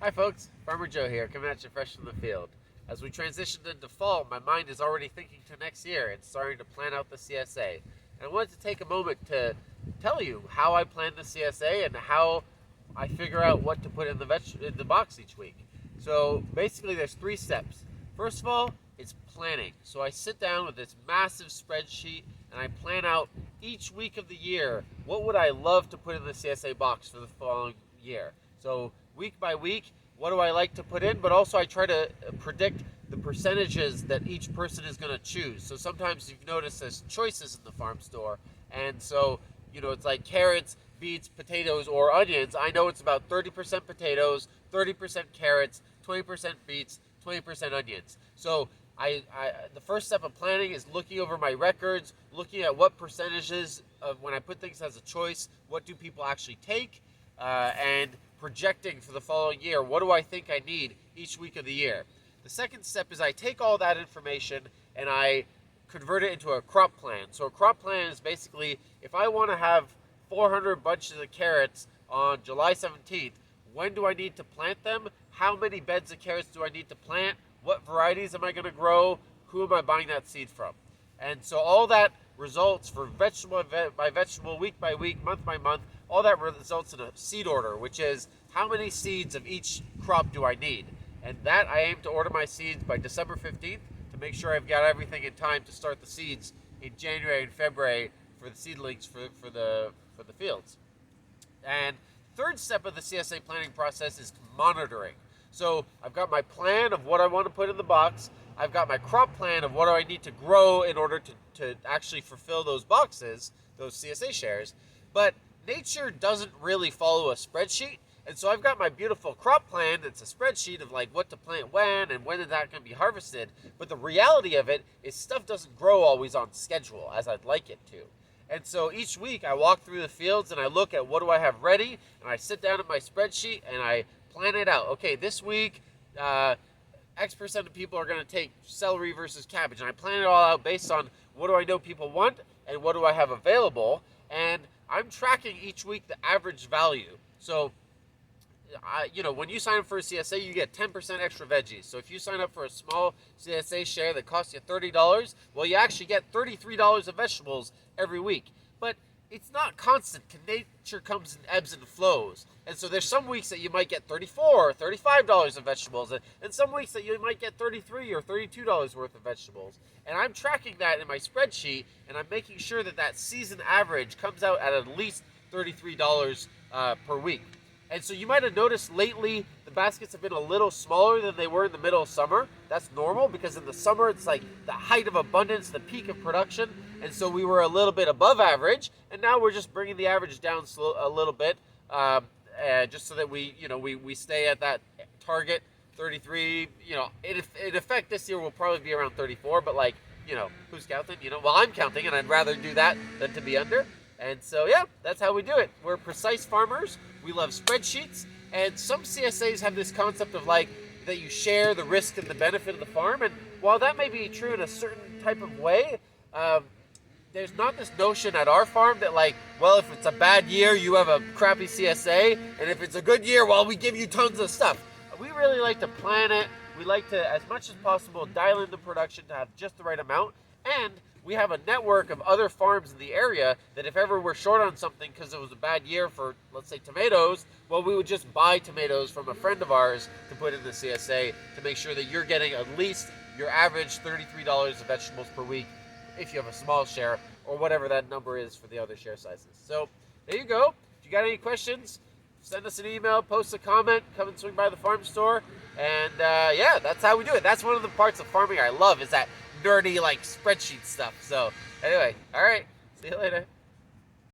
Hi folks, Farmer Joe here, coming at you fresh from the field. As we transitioned into fall, my mind is already thinking to next year and starting to plan out the CSA. And I wanted to take a moment to tell you how I plan the CSA and how I figure out what to put in the box each week. So basically there's 3 steps. First of all, it's planning. So I sit down with this massive spreadsheet and I plan out each week of the year, what would I love to put in the CSA box for the following year. So week by week, what do I like to put in, but also I try to predict the percentages that each person is going to choose. So sometimes you've noticed there's choices in the farm store, and so it's like carrots, beets, potatoes, or onions. I know it's about 30% potatoes, 30% carrots, 20% beets, 20% onions. So the first step of planning is looking over my records, looking at what percentages of when I put things as a choice, what do people actually take, and projecting for the following year, what do I think I need each week of the year. The second step is I take all that information and I convert it into a crop plan. So a crop plan is basically, if I want to have 400 bunches of carrots on July 17th, when do I need to plant them? How many beds of carrots do I need to plant? What varieties am I going to grow? Who am I buying that seed from? And so all that results for vegetable by vegetable, week by week, month by month, all that results in a seed order, which is how many seeds of each crop do I need. And that I aim to order my seeds by December 15th to make sure I've got everything in time to start the seeds in January and February for the seedlings for the fields. And third step of the CSA planning process is monitoring. So I've got my plan of what I want to put in the box. I've got my crop plan of what do I need to grow in order to actually fulfill those boxes, those CSA shares. But nature doesn't really follow a spreadsheet. And so I've got my beautiful crop plan. It's a spreadsheet of like what to plant when and when is that going to be harvested. But the reality of it is stuff doesn't grow always on schedule as I'd like it to. And so each week I walk through the fields and I look at what do I have ready, and I sit down at my spreadsheet and I plan it out. Okay, this week, X percent of people are going to take celery versus cabbage. And I plan it all out based on what do I know people want and what do I have available. And I'm tracking each week the average value. So, when you sign up for a CSA, you get 10% extra veggies. So if you sign up for a small CSA share that costs you $30, well, you actually get $33 of vegetables every week. But it's not constant. Nature comes in ebbs and flows. And so there's some weeks that you might get $34 or $35 of vegetables, and some weeks that you might get $33 or $32 worth of vegetables. And I'm tracking that in my spreadsheet, and I'm making sure that season average comes out at least $33 per week. And so you might have noticed lately the baskets have been a little smaller than they were in the middle of summer. That's normal because in the summer it's like the height of abundance, the peak of production. And so we were a little bit above average, and now we're just bringing the average down a little bit, just so that we stay at that target 33. In effect this year will probably be around 34, but who's counting? Well, I'm counting, and I'd rather do that than to be under. And so, yeah, that's how we do it. We're precise farmers. We love spreadsheets. And some CSAs have this concept of that you share the risk and the benefit of the farm. And while that may be true in a certain type of way, there's not this notion at our farm that if it's a bad year, you have a crappy CSA. And if it's a good year, well, we give you tons of stuff. We really like to plan it. We like to, as much as possible, dial in the production to have just the right amount. And we have a network of other farms in the area that if ever we're short on something because it was a bad year for, let's say, tomatoes, well, we would just buy tomatoes from a friend of ours to put in the CSA to make sure that you're getting at least your average $33 of vegetables per week if you have a small share, or whatever that number is for the other share sizes. So there you go. If you got any questions, send us an email, post a comment, come and swing by the farm store. And yeah, that's how we do it. That's one of the parts of farming I love, is that nerdy spreadsheet stuff. So anyway, all right, see you later.